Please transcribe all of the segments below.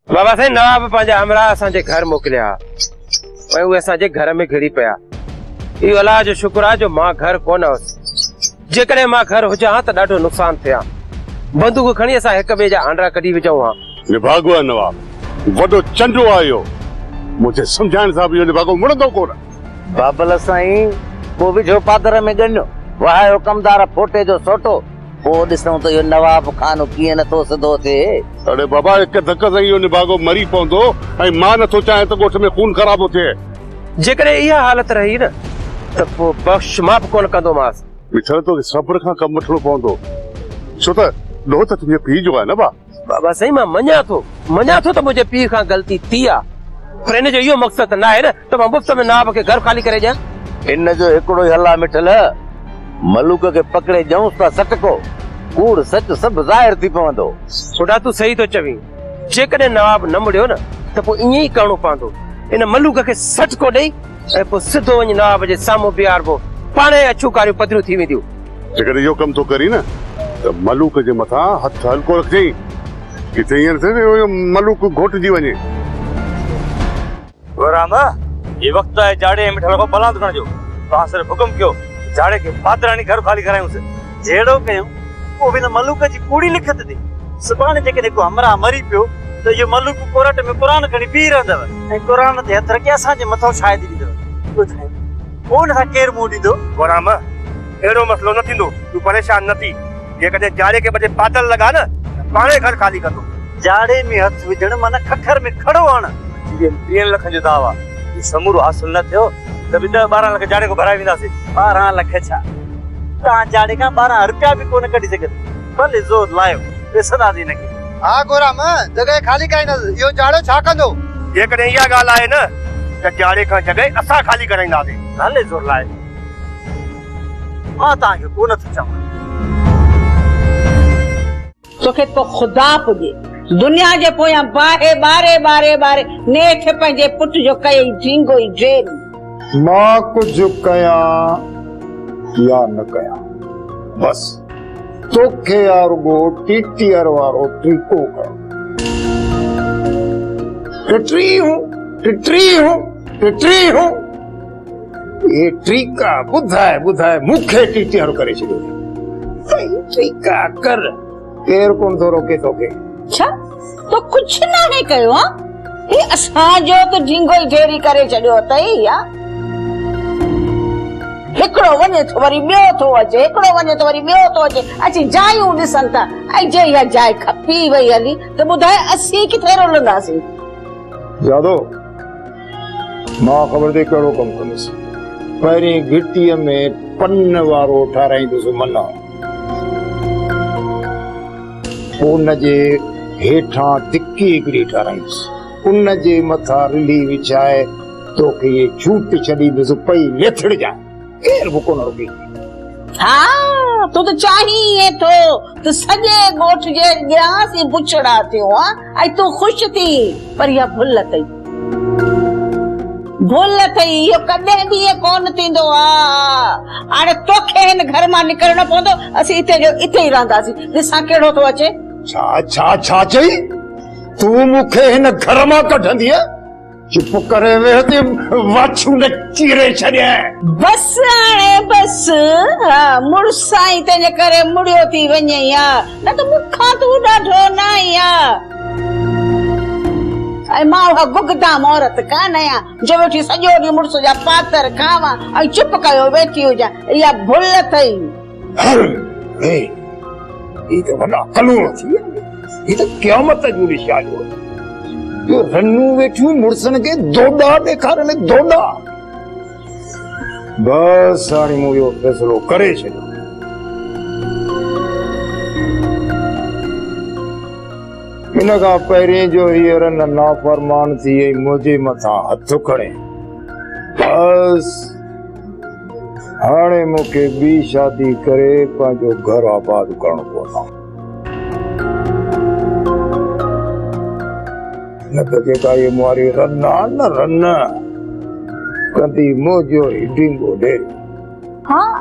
बाबा साईं नवाब पंहिंजा हमरा असांजे घर मोकिलिया ऐं उहे असांजे घर में घिरी पिया। इहो अलाह जो शुक्र आहे जो मां घर कोन हुअसि। जेकॾहिं मां घर हुजां हा त ॾाढो नुक़सान थिया। बंदूक खणी असां हिक ॿिए जा आंडा कढी विझूं हा। निभागो आहे नवाब, वॾो चंडो आयो। मुझे समझाइण सां बि निभागो मुड़ंदो कोन। बाबल साईं को विझो पादर में गन्नो वाहियो कमदार फोटे जो सोटो पोइ ॾिसूं त इहो नवाब खानो कीअं नथो सिधो थिए। अरे बाबा हिक धक सां इहो निभागो मरी पवंदो ऐं मां नथो चाहियां त ॻोठ में खून ख़राबो थिए। जेकॾहिं इहा हालत रही न त पोइ बख़्श माफ़ कोन कंदोमांसि। ॾिसण तो सब्र खां कमु वठणो पवंदो, छो त ॾोह त तुंहिंजे पीउ जो आहे न बा। बाबा साईं मां मञा थो त मुंहिंजे पीउ खां ग़लती थी आहे, पर इन जो इहो मक़सदु न आहे न त मां मुफ़्त में नवाब खे घर ख़ाली करे ॾियां। इन जो हिकिड़ो ई हला मिठल मलूक खे पकड़े ॼऊंसि था सटको कूड़ सच सभु ज़ाहिर थी पवंदो। खुदा तूं सही थो चवीं। जेकॾहिं नवाब न मुड़ियो न त पोइ ईअं ई करणो पवंदो। इन मलूक खे सटको ॾेई ऐं पोइ सिधो वञी नवाब जे साम्हूं बीहारबो, पाणे अछूं कारियूं पधरियूं थी वेंदियूं। जेकॾहिं इहो कमु थो करी न त मलूक जे मथां हथ हल्को रखजांइ, किथे ईअं थिए मलूक घोटजी वञे। ये वक्त है जाड़े मिठल को बलाद करण जो। तव्हां सिर्फ़ हुकुम कयो जाड़े के पादरानी घर खाली करायूंसि। जहिड़ो कयूं वो बिन मलूक जी कूड़ी लिखत थी। सुभाणे जेकॾहिं को हमरा मरी पियो त इहो मलूक कोरट में क़ुरान खणी बीह रहंदव ऐं क़ुरान ते हथ रखी असांजे मथां शायदि ॾींदव। ॿुधाए कोन खां केरु मुंहुं ॾींदो? गुलाम अहिड़ो मसलो न थींदो, तूं परेशान न थी। जेकॾहिं जाड़े खे बजे बादल लॻा न पाणे घर खाली कंदो। जाड़े में हथ विझण माना खखर में खड़ो आण। 3 लख जो दावा समूरो हासिल न थियो त बि 12 लख जाड़े को भराए वेंदासीं। 12 लख छा तव्हां जाड़े खां 12 रुपया बि कोन कढी सघंदा। भले ज़ोर लायो ॾिसंदासीं हिनखे। हा गोराम जॻह खाली कराईंदासीं। इहो जाड़ो छा कंदो? जेकॾहिं इहा ॻाल्हि आहे न त जाड़े खां जॻह असां खाली कराईंदासीं। भले ज़ोर लाए मां तव्हांखे कोन थो चवां। तोखे तो खुदा पुॼे दुनिया जे पोयां बाहे बारे बारे बारे नेठ पंहिंजे पुट जो कई झींगो ई ड्रेन। मां कुझु कयां या न कयां बस तोखे यारुगो टीटीअर वारो तरीक़ो कर। टिटरी हूं ये ट्रीका ॿुधाए मूंखे टीटीअर करे छॾियो। ट्रीका कर केर कोन थो रोके तोखे। छा तो कुछ नाहे कयो हा? हे असांजो त झींगो ई ढेरी करे छॾियो अथई या? हिकिड़ो वञे थो वरी ॿियो थो अचे, हिकिड़ो वञे थो वरी ॿियो थो अचे। अची जायूं ॾिसनि था ऐं जे इहा जाइ खपी वई हली त ॿुधाए असीं किथे रुलंदासीं? यादो मां ख़बर थी कहिड़ो कमु कंदुसि। पहिरीं घिटीअ में पन वारो ठाराईंदुसि मना, उन जे हेठां टिकी हिकिड़ी ठाराईंदुसि, उन जे मथां रिली विछाए तोखे ये छूट छॾींदुसि पई लेथड़ जा केर बि कोन रुकी। हाँ तो चाहिए तो सॼे ॻोठ जे ॻियास ई बुछड़ा थियो हा ऐं तूं ख़ुशि थी। पर इहा भुल अथई इहो कॾहिं बि ईअं कोन थींदो आहे। हाणे तोखे हिन घर मां निकिरणो पवंदो, असीं इते ई रहंदासीं। ॾिसां कहिड़ो थो अचे। छा चई तूं मूंखे हिन घर मां कढंदीअ? चुप करे वेह ते वाछू न चीरे छॾिया। बस हाणे बस हा मुड़साई तंहिंजे करे मुड़ियो थी वञे या न त मूंखां तूं ॾाढो न आहियां। ऐं मां उहा गुगदाम औरत कान आहियां जो वेठी सॼो ॾींहुं मुड़ुस जा पातर खावां ऐं चुप कयो वेठी हुजां। इहा भुल अथई। ये तो वॾा कलूण थी विया। ये तो क़यामत जूं निशानियूं। यो रन्नू वेठियूं मुड़सन खे दोडा ॾेखारनि दोडा। बस हाणे मूं इहो फ़ैसिलो करे छॾियो। हिन खां पहिरीं जो हींअर न नाफ़रमान थी वई मुंहिंजे मथां हथ खणे। बस हाणे मूंखे ॿी शादी करे पंहिंजो घर आबाद करणो पवंदो। न त जेका ये मुआरी रन कंदी मुंहिंजो ई ढींगो ढेरी। हाँ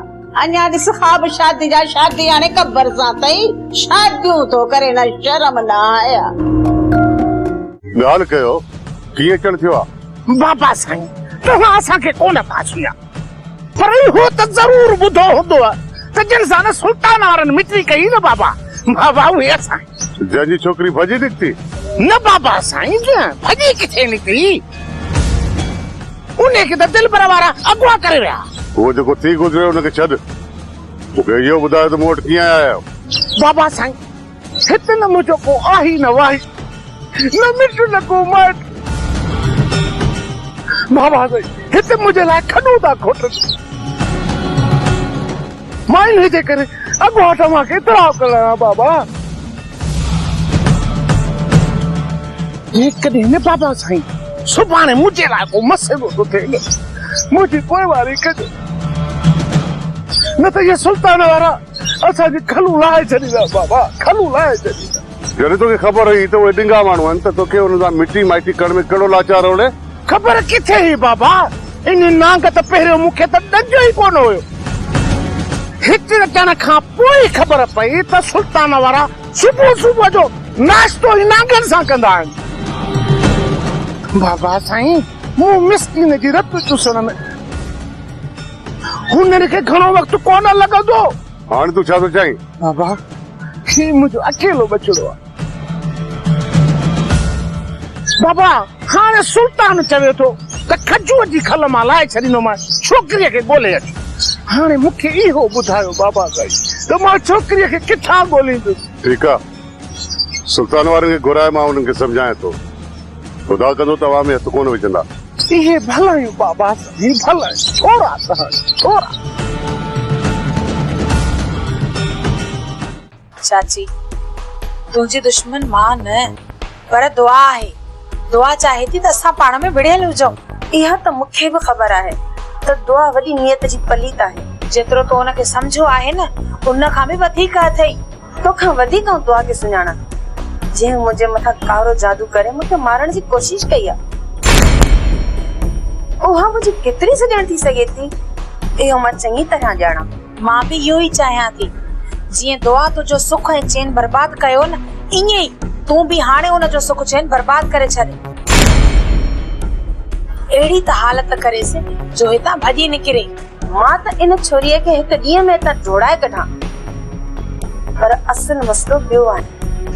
अञा ॾिस ख़्वाब शादी जा शादी हाणे कबर सां अथई। शादियूं तो करे न शर्म न आया। ॻाल्हि कयो कीअं अचणु थियो आहे? बाबा साईं तव्हां असांखे कोन था सुञा पर इहो त ज़रूर ॿुधो हूंदो त जिन सां न सुल्तान वारनि मिटी कई न बाबा बाबा उहे असां जंहिंजी छोकिरी भॼी निकिती? न बाबा साईं भॼी किथे निकिरी उन खे त दिलबर वारा अॻुवा करे विया। उहो जेको थी गुज़रियो हुनखे छॾ, मूंखे इहो ॿुधायो त मूं वटि कीअं आया आहियो? बाबा साईं हिते न मुंहिंजो को आही न वाही न मिट न को माइट बाबा साईं हिते मुंहिंजे लाइ खॾो था खोटनि मां इन जे करे अॻुवा तव्हांखे इतलाउ कयां बाबा। कॾहिं न बाबा साईं सुभाणे मुंहिंजे लाइ को मसइलो थो थिए न मुंहिंजी पोइवारी कजो न त इहे सुल्तान वारा असांजी खलू लाहे छॾींदा बाबा खलू लाहे छॾींदा। जॾहिं तोखे ख़बर हुई त उहे ॾिंगा माण्हू आहिनि त तोखे हुन सां मिटी माइटी करण में कहिड़ो लाचार होड़े? ख़बर किथे हुई बाबा इन नांग त पहिरियों मूंखे त ॾंजो ई कोन हुयो हिते अचण खां पोइ ख़बर पई त सुल्तान वारा सुबुह सुबुह जो नाश्तो ई नांगनि सां कंदा आहिनि। बाबा साईं मूं मिसकिन जी रत चूसण में हुननि खे घणो वक़्तु कोन लॻंदो। हाणे तूं छा थो चईं? बाबा ही मुंहिंजो अकेलो बचिड़ो आहे बाबा। हाणे सुल्तान चवे थो त खजूअ जी खल मां लाहे छॾींदोमांसि छोकिरीअ खे ॻोल्हे अच। हाणे मूंखे इहो ॿुधायो बाबा साईं त मां छोकिरीअ खे किथां ॻोल्हींदुसि? ठीकु आहे सुल्तान वारनि खे घुराए मां हुननि खे सम्झायां थो ख़ुदा कंदो तव्हां में हथु कोन विझंदा। इहे भलायूं बाबा साईं भलायूं थोरा थोरा। चाची तुंहिंजी दुश्मन मां न पर दुआ आहे। दुआ चाहे थी त असां पाण में विढ़ियल हुजूं। इहा त मूंखे बि ख़बर आहे त दुआ वॾी नियत जी पलीत आहे। जेतिरो तो हुनखे सम्झो आहे न उन खां बि वधीक अथई। तोखां वधीक दुआ खे सुञाणा जंहिं मुंहिंजे मथां कारो जादू करे मूंखे मारण जी कोशिश कई आहे उहा मुंहिंजी केतिरी सॼण थी सघे थी इहो मां चङी तरह ॼाणा। मां बि इहो ई चाहियां थी जीअं दुआ तुंहिंजो सुख ऐं चैन बर्बाद कयो न ईअं ई तूं बि हाणे हुनजो सुख चैन बर्बाद करे छॾ। अहिड़ी त हालत करेसि जो हितां भॼी निकिरे। मां त इन छोरीअ खे हिकु ॾींहं में हितां जोड़ाए कढां पर असुल मसलो ॿियो आहे।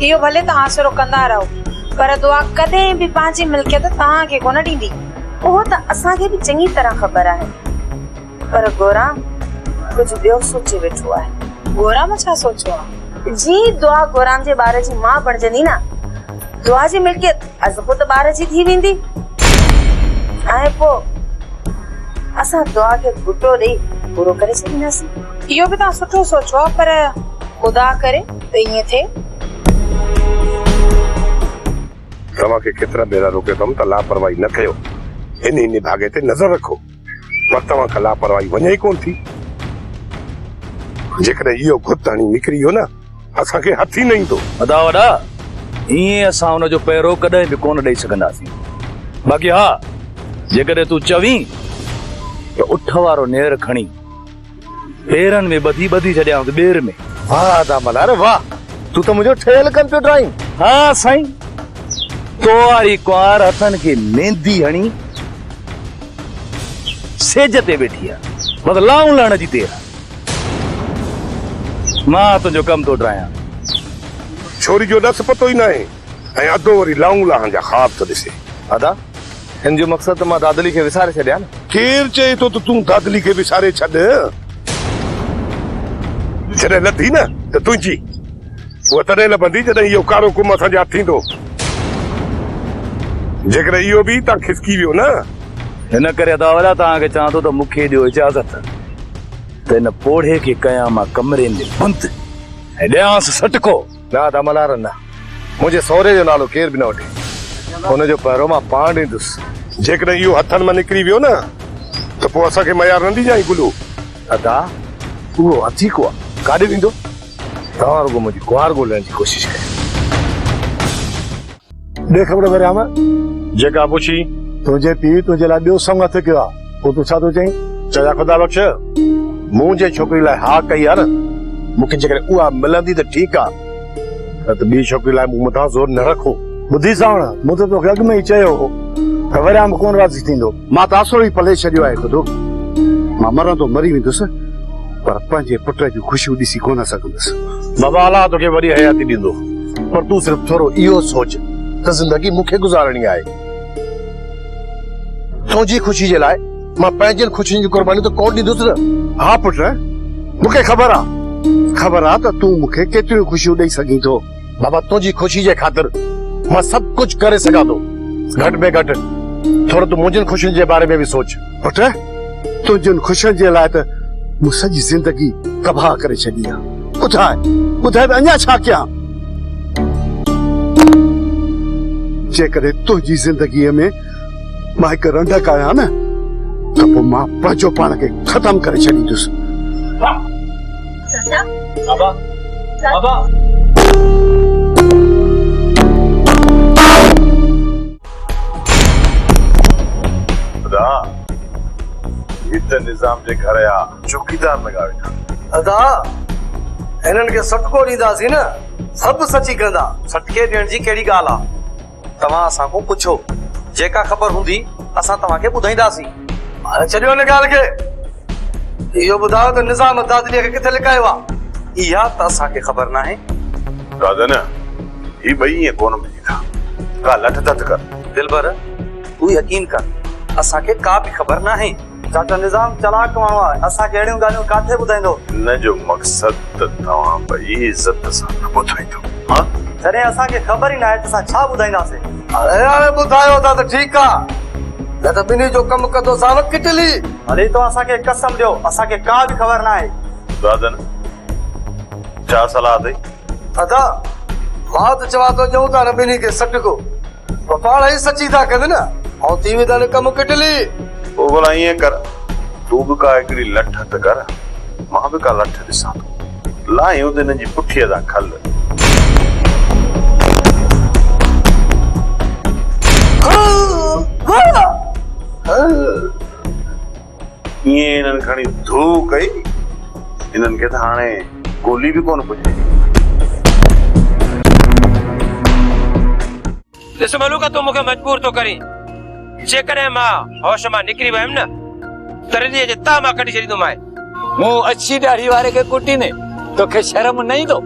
इहो भले तव्हां आसिरो कंदा रहो पर दुआ कॾहिं बि पंहिंजी मिल्कियत तव्हांखे कोन ॾींदी। उहो त असांखे बि चङी तरह ख़बर आहे पर गोराम कुझु ॿियो सोचे वेठो आहे। गोराम छा सोचियो आहे? जी दुआ गोराम जे ॿार जी मां बणजंदी न दुआ जी मिल्कियत अज़बो त ॿार जी थी वेंदी ऐं पोइ असां दुआ खे घुटो ॾेई पूरो करे छॾींदासीं। इहो बि तव्हां सुठो सोचो आहे पर ख़ुदा करे त ईअं थिए। तव्हांखे केतिरा भेरा रोकियोमि त लापरवाही न कयो इन भागे ते नज़र रखो पर तव्हां खां लापरवाही वञे ई कोन थी। जेकॾहिं इहो गुत हाणी निकिरी वियो न असांखे हथ ई न ईंदो। वॾा वॾा ईअं असां हुनजो पैरो कॾहिं बि कोन ॾेई सघंदासीं। बाक़ी हा जेकॾहिं तूं चवीं त उठ वारो नेर खणी पेरनि में ॿधी ॿधी छॾियां ॿेर में। वाह दामल अरे वाह तू तो मुझे ठेल कंप्यूटर आई। हा साईं तो वारी कुंवार हथनि खे मेहंदी हणी सेज ते वेठी आहे बस लाऊं लहण जी देर आहे। मां तुंहिंजो कमु थो ड्रायां। छोरी जो नस पतो ई न आहे ऐं अधो वरी लाऊं लाहन जा ख़्वाब थो ॾिसे। अदा हिन जो मक़सद त मां दादली खे विसारे छॾिया न। केरु चए थो त तूं दादली खे विसारे छॾ। जॾहिं लथी न त तुंहिंजी उहा तॾहिं लभंदी जॾहिं इहो कारो कुम असांजे हथ थींदो। जेकॾहिं इहो बि तव्हां खिसकी वियो न हिन करे अदावला तव्हांखे चवां थो त मूंखे ॾियो इजाज़त त हिन पोढ़े खे कयां मां कमरे में बंदि ऐं ॾियांसि सटको। न दामलार न मुंहिंजे सहुरे जो नालो केर बि न वठे हुनजो पहिरों मां पाण ॾींदुसि। जेकॾहिं इहो हथनि मां निकिरी वियो न त पोइ असांखे मयार न ॾिजांइ गुलू। अदा उहो हथी को आहे काॾे वेंदो? तव्हां रुगो मुंहिंजी कुंवार ॻोल्हण जी कोशिशि कयो। ॾे ख़बर वरियाम जेका पुछी तुंहिंजे पीउ तुंहिंजे लाइ ॿियो संग हथ कयो आहे पोइ तूं छा थो चईं? चया ख़ुदा बख़्श मूं जे छोकिरी लाइ हा कई आहे न मूंखे जेकॾहिं उहा मिलंदी त ठीकु आहे न त ॿी छोकिरी लाइ मूं मथां ज़ोर न रखो। बुधी सावण मूं त तोखे अॻु में ई चयो हो त वरियाम कोन राज़ी थींदो। मां त आसरो ई पले छॾियो आहे खुदो। मां मरंदो मरी वेंदुसि पर पंहिंजे पुट जूं ख़ुशियूं ॾिसी कोन सघंदुसि। बाबा अलाह तोखे वरी हयाती ॾींदो पर तूं सिर्फ़ थोरो इहो सोच त ज़िंदगी मूंखे गुज़ारणी आहे। तुंहिंजी ख़ुशी जे लाइ मां पंहिंजनि ख़ुशियुनि जी क़ुर्बानी त कोन ॾींदुसि न। हा पुट, मूंखे ख़बर आहे त तूं मूंखे केतिरियूं ख़ुशियूं ॾेई सघीं थो। बाबा तुंहिंजी ख़ुशी जे ख़ातिर मां सभु कुझु करे सघां थो। घटि में घटि थोरो तूं मुंहिंजनि ख़ुशियुनि जे बारे में बि सोच। पुट, तुंहिंजनि ख़ुशियुनि जे लाइ त मूं सॼी ज़िंदगी तबाह करे छॾी आहे। ॿुधाए अञा छा कयां? जेकॾहिं तुंहिंजी ज़िंदगीअ में मां हिकु रंडक आहियां न त पोइ मां पंहिंजो पाण खे ख़तम करे छॾींदुसि। बाबा बाबा निजाम जे घर या चौकीदार लगा वेठा। अदा हिननि खे सटको ॾींदासीं न सभु सची कंदा। सटके ॾियण जी कहिड़ी ॻाल्हि आहे? तव्हां असां खां पुछो, जेका ख़बर हूंदी असां तव्हांखे ॿुधाईंदासीं। हाणे छॾियो हिन ॻाल्हि खे। इहो ॿुधायो त निज़ाम दादरीअ खे किथे लिकायो आहे? इहा त असांखे ख़बर नाहे। दादा न ही ॿई ईअं कोन मिली था। का लठ दत कर। दिलबर तूं यकीन कर, असांखे का बि ख़बर नाहे। चाचा निज़ाम चलाक माण्हू आहे, असांखे अहिड़ियूं ॻाल्हियूं काथे ॿुधाईंदो। हिन जो मक़सदु त तव्हां ॿई इज़त सां न ॿुधाईंदो। हा, जॾहिं असांखे ख़बर ई न आहे त असां छा ॿुधाईंदासीं। हाणे ॿुधायो था त ठीकु आहे, न त ॿिन्ही जो कमु कंदो सां किटली। हली तो असांखे कसम ॾियो, असांखे का बि ख़बर न आहे। दादा छा सलाह अथई? अदा मां त चवां थो ॾियूं था न ॿिन्ही खे सटको, पाण ई सची था कनि न। ऐं थी वेंदा कमु किटली। पोइ भला ईअं कर, तूं बि का हिकिड़ी लठ त कर, मां बि का लठ ॾिसां थो। लायूं त हिन जी पुठीअ तां खल। ईअं हिननि खणी धू कई, हिननि खे त हाणे गोली बि कोन पुॼे। ॾिस मलूका, तूं मूंखे मजबूर थो करीं। जेकॾहिं मां होश मां निकिरी वियुमि न त रिलीअ जे ता मां कढी छॾींदोमांइ। मूं अछी दाढ़ी वारे खे कुटीने, तोखे शर्म न ईंदो?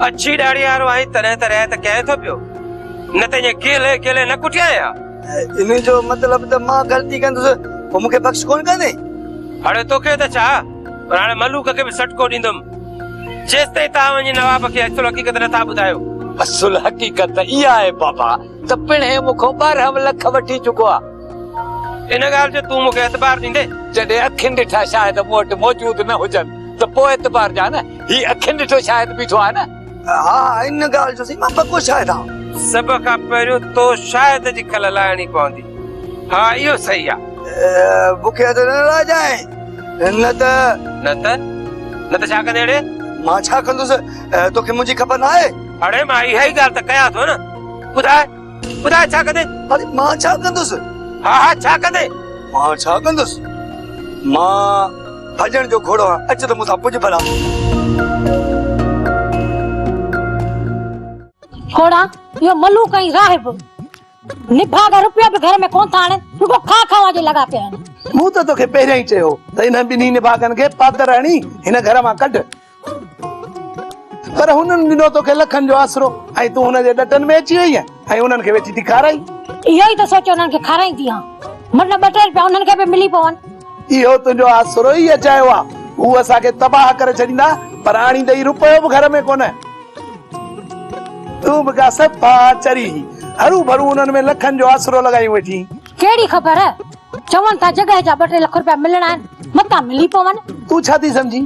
अछी दाढ़ी वारो आहीं तॾहिं त रह त कहे थो पियो, न त ईअं केले केले न कुटिया या। इन जो मतलब त मां ग़लती कंदुसि पोइ मूंखे बख़्श कोन कंदे? हाणे तोखे त छा, पर हाणे मलूक खे बि सटको ॾींदुमि जेसि ताईं तव्हां वञी नवाब खे असुल हक़ीक़त नथा ॿुधायो। असुल हक़ीक़त इहा आहे बाबा त पिणे मूंखां 12 लख वठी चुको आहे। इन ॻाल्हि जो तूं मूंखे एतबार ॾींदे? जॾहिं अखियुनि ॾिठा शायदि मूं वटि मौजूद न हुजनि त पोइ एतबार जा न। ही अखियुनि ॾिठो शायदि बीठो आहे न। हा, इन ॻाल्हि जो सही मां पको शायदि आहियां। सभ खां पहिरियों तो शायदि जी खल लाइणी पवंदी। हा, इहो सही आहे। मूंखे त नाराज़ आहे, न त छा कंदे? अड़े मां छा कंदुसि, तोखे मुंहिंजी ख़बर न आहे? अड़े मां इहा ई ॻाल्हि त कयां थो न। ॿुधाए छा कंदे? अरे मां छा कंदुसि? हा छा कंदे? मां छा कंदुसि? मां भॼण जो घोड़ो आहे, अच त मूंसां पुॼ भला। घोड़ा यो मलूक ऐं राहिब निभागा रुपया बि घर में कोन था आणनि, रुगो खा खावा जे लॻा पिया आहिनि। मूं त तोखे पहिरियों ई चयो त हिन ॿिन्ही निभागनि खे पातर हणी हिन घर मां कढ, पर हुननि ॾिनो तोखे लखनि जो आसरो ऐं तूं हुनजे ॾटनि में अची वई ऐं हुननि खे वेठी थी खाराई। इहो ई त सोचियो हुननि खे खाराईंदी आहियां, मतलब 2 रुपया हुननि खे बि मिली पवनि। इहो तुंहिंजो आसरो ई अचायो आहे। हू असांखे तबाह करे छॾींदा पर आणींदे रुपयो बि घर में कोन। तूं बि का सफ़ा चरी हरू भरू हुननि में लखनि जो आसरो लॻाई वेठी। कहिड़ी ख़बर चवनि था जॻह जा 2-3 लख रुपया मिलणा आहिनि, मतां मिली पवनि। तू छा थी सम्झी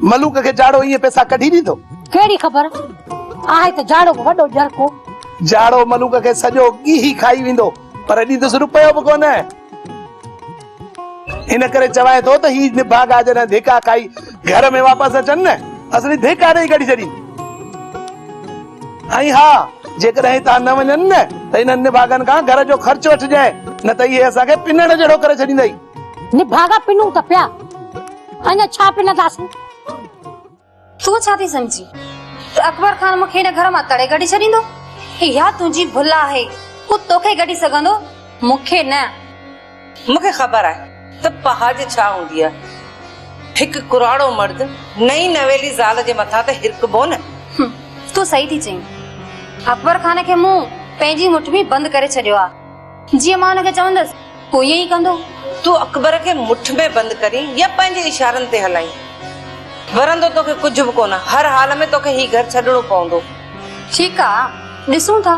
मलूक खे जाड़ो ईअं पैसा कढी ॾींदो? कहिड़ी ख़बर आहे त जाड़ो वॾो जरको। जाड़ो मलूक खे सॼो ॻीही खाई वेंदो पर ॾींदुसि रुपयो बि कोन। इन करे चवाए थो त ही निभागा जॾहिं धिका खाई घर में वापसि अचनि न, असली धिका ॾेई कढी छॾी। ऐं हा, जेकॾहिं तव्हां न वञनि न त हिननि निभागनि खां घर जो ख़र्चो वठिजांइ, न त इहे असांखे पिनण जहिड़ो करे छॾींदई। निभागा पिनूं त पिया, अञा छा पिनंदासीं? तूं छा थी सम्झी त अकबर खान मूंखे हिन घर मां तड़े कढी छॾींदो? या तुझी भुल आहे वो तोखे गडी सगंदो मुखे न। मुखे खबर है तो पहाज छा हुंदी है। हिक कुराड़ो मर्द नई नवेली ज़ाल जे मथा ते हिरकबो न। तू सही थी चई। अकबर खान के मुंह पंहिंजी मुठ में बंद करे छडियो आ। जीअं मां उनखे चवंदसि पोइ ईअं ई कंदो। तू अकबर के मुठ में बंद करी या पंहिंजे इशारनि ते हलाई वरंदो तोखे कुछ भी कोन। हर हाल में तोखे ही घर छॾणो पवंदो। ठीक आ ॾिसूं था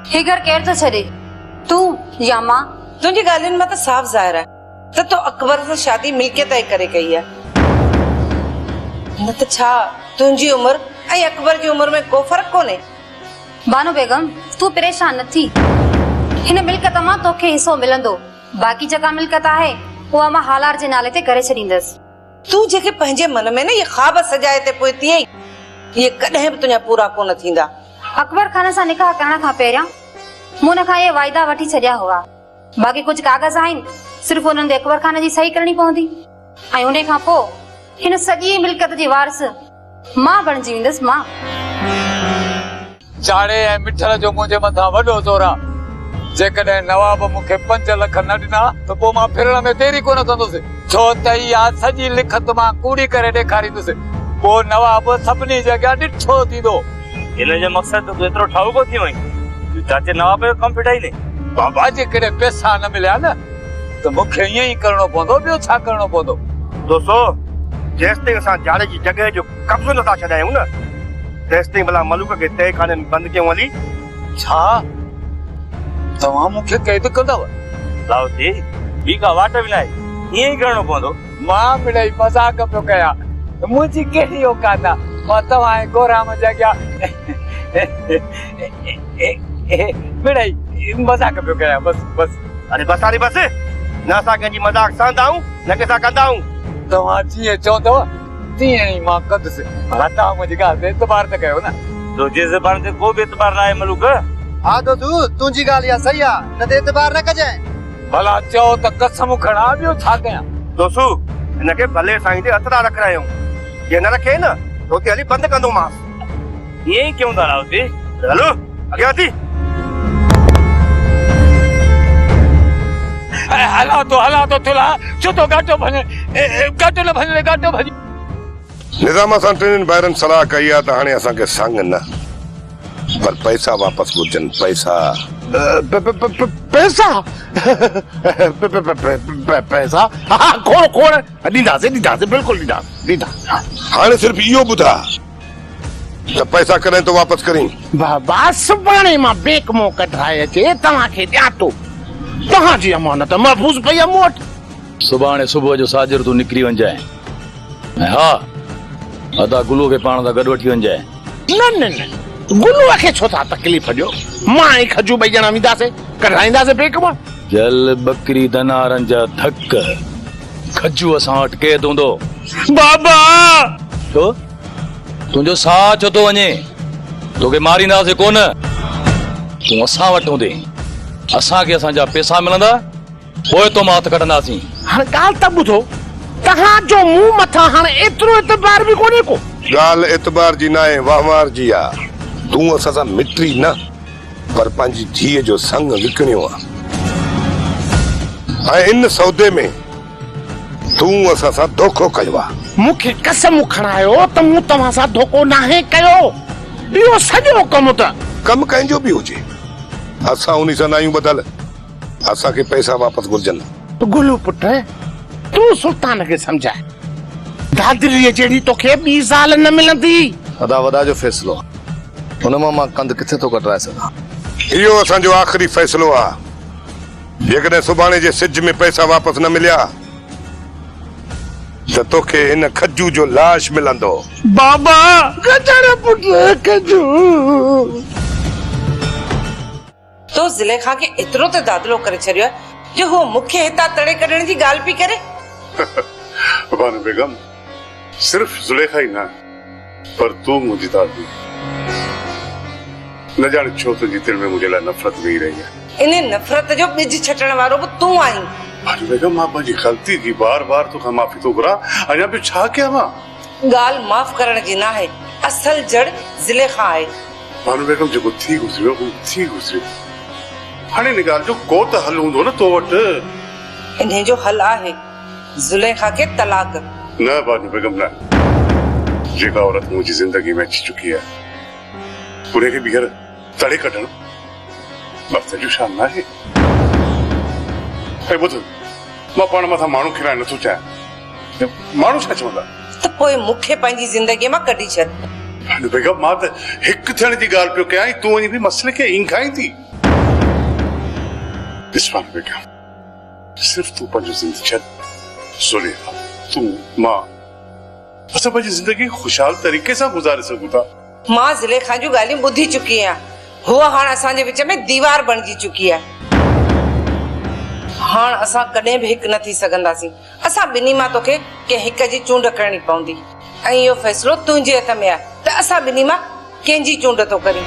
ही घर केर तो छॾे तू या मां। तुझी ॻाल्हियुनि मां त साफ़ ज़ाहिर है त तो अकबर से शादी मिलके तय करे कई है। न त छा तुझी उम्र ऐं अकबर जी उम्र में को फर्क कोने। बानो बेगम तू परेशान न थी। हिन मिल्कत मां तोखे हिस्सो मिलंदो। बाकी जका मिल्कत आहे उहा मां हालार जे नाले ते करे छॾींदसि। तू जेके पंहिंजे मन में न ये ख्वाब सजाए ते पोइती आई ये कॾहिं भी तुझा पूरा कोन थींदा। अकबर खान सां निकाह करण खां पहिरियां मूं हुन खां ये वाइदा वठी छॾिया हुआ। बाक़ी कुछ कागज़ आहिनि सिर्फ उन्हनि ते अकबर खान जी सही करणी पवंदी ऐं उन खां पोइ हिन सॼी मिल्कत जी वारिस मां बणिजी वेंदसि। मां चाड़े ऐं मिठल जो मुंहिंजे मथां वॾो ज़ोर आहे। जेकॾहिं नवाब मूंखे 5 लख न ॾिना त पोइ मां फिरण में देरी कोन कंदुसि। छो त इहा सॼी लिखत मां कूड़ी करे ॾेखारींदुसि। पोइ नवाब सभिनी जॻह ॾिठो थींदो। इन जो मक़सद तू एतिरो ठाउको थी वई चाचे नवाब जो कमु फिटाई ने। बाबा जेकॾहिं पैसा न मिलिया न त मूंखे ईअं ई करिणो पवंदो। ॿियो छा करिणो पवंदो। दोस्तो जेसि ताईं असां जाड़े जी जॻह जो कब्ज़ो नथा छॾायूं न तेसि ताईं भला मलूक खे तय खाने में बंदि कयूं हली। छा तव्हां मूंखे कैद कंदव? लाउती ॿी का वाट बि नाहे ईअं ई करिणो पवंदो। मां मिड़ई मज़ाक पियो कयां। मुंहिंजी कहिड़ी औकात आहे मां तव्हां जे गोराम जॻह मिड़ई मज़ाक पियो कयां। बस बस अरे बस अरे बस न असां कंहिंजी मज़ाक सहंदा आहियूं न कंहिंसां कंदा आहियूं। तव्हां जीअं चवंदव तीअं ई मां कंदुसि। भला तव्हां मुंहिंजी ॻाल्हि ते एतबार त कयो न। तुंहिंजी ज़बान ते को बि एतबार न आहे मलूक। हाँ दोस्तू तुझी गाल या सही आ न ते एतबार न कजाए। भला चओ त कसम खणा ॿियो छा कयां। दोस्तू हिनखे भले साईं ते हथ था रखायूं जे न रखे न तो हुते हली बंदि कंदोमांसि। ईअं ई कयूं था लाउती। हलो अॻियां थी हला तो थुला छो तो गाटो भने गाटो न भने गाटो भने। निज़ाम सां टिनिनि ॿाहिरनि सलाह कई आहे त हाणे असांखे संग न पर पैसा वापस घुरजनि। पैसा पैसा पैसा हाँ खोड़ खोड़ ॾींदासीं ॾींदासीं बिल्कुलु ॾींदासीं। हाणे सिर्फ़ इहो ॿुधा त पैसा कॾहिं तो वापस करीं। बाबा सुभाणे मां बैंक मों कढाए अचे तव्हांखे ॾियां थो। तव्हांजी अमानत महफ़ूज़ पई आहे मूं वटि। सुभाणे सुबुह जो साजिर तूं निकिरी वञजांइ ऐं हा अदा गुलू खे पाण सां गॾु वठी वञजांइ। न न न गुलूअ खे छो था तकलीफ़ ॾियो। मां ऐं खजू ॿई ॼणा वेंदासीं कढाईंदासीं बैंक मां। जल बकरी दनारनि जा धक खजू असां वटि केद हूंदो। बाबा छो तुंहिंजो साह छो थो वञे? तोखे मारींदासीं कोन तूं असां वटि हूंदे। असांखे असांजा पैसा मिलंदा पोइ तो मां हथ कढंदासीं। हाणे ॻाल्हि त ॿुधो तव्हांजो मुंहुं मथां हाणे एतिरो एतबार बि कोन्हे को। ॻाल्हि एतबार जी न आहे वहवार जी आहे। तूं असां सां मिट्री न पर पंहिंजी धीअ जो संग विकिणियो आहे ऐं इन सौदे में तूं असां सां धोखो कयो आहे। मूंखे कसम खणायो त मूं तव्हां सां धोखो नाहे कयो। इहो सॼो कमु त कमु कंहिंजो बि हुजे असां उन सां न आहियूं बदल। असांखे पैसा वापस घुरजनि। गुलू पुट तूं सुल्तान खे सम्झाए दादरीअ जहिड़ी तोखे ॿी ज़ाल न मिलंदी। अदा वदा जो फ़ैसिलो हुन मां कंद किथे तो कटराए सघां। इहो असांजो आख़िरी फ़ैसिलो आहे। जेकॾहिं सुभाणे जे सिज में पैसा वापस न मिलिया त तोखे हिन खजू जो लाश मिलंदो। बाबा गजर पुट खजू तो ज़ुलेखा के एतिरो ते दादलो करे छॾियो आहे जो हो मूंखे हितां तड़े कढण जी ॻाल्हि पई करे। बानो बेगम सिर्फ जुलेखा ही ना पर तू मुझे दादी न जाने छो तुझी दिल में मुझे ला नफरत नहीं रही है। इन नफरत जो बिज छटण वारो भी तू आई। बानो बेगम मां पंहिंजी ग़लती की बार-बार तो माफी तो घुरा अञा बि छा कयां मां। ॻाल्हि माफ़ करण जी ना है असल जड़ ज़ुलेखा आहे। भानु बेगम जेको थी गुज़रियो हू थी गुज़रियो हाणे इन ॻाल्हि जो को त हल हूंदो न तो वटि इन्हे जो हल आहे ज़ुलेखा के तलाक न भानु बेगम न जेका औरत मुंहिंजी ज़िंदगी में अची चुकी है उन खे ॿीहर तड़े कढणु वक़्त जो शान न आहे ऐं ॿुध मां पाण मथां माण्हू खिलाइण नथो चाहियां माण्हू छा चवंदा त पोइ मूंखे पंहिंजी ज़िंदगीअ मां कढी छॾ भानु बेगम मां त हिकु थियण जी ॻाल्हि पियो कयां तूं वञी बि मसइले खे ईंघाई थी ॾिस भानु बेगम सिर्फ़ तूं पंहिंजो ज़िंदगी छॾ ज़ुलेखा तूं मां असां पंहिंजी ज़िंदगी ख़ुशहाल तरीक़े सां गुज़ारे सघूं था मां ज़ुलेखा जूं ॻाल्हियूं ॿुधी चुकी आहियां हूअ हाणे असांजे विच में दीवार बणिजी चुकी आहे हाणे असां कॾहिं बि हिकु न थी सघंदासीं असां ॿिन्ही मां तोखे कंहिं हिक जी चूंड करणी पवंदी ऐं इहो फ़ैसिलो तुंहिंजे हथ में आहे त असां ॿिन्ही मां कंहिंजी चूंड थो करीं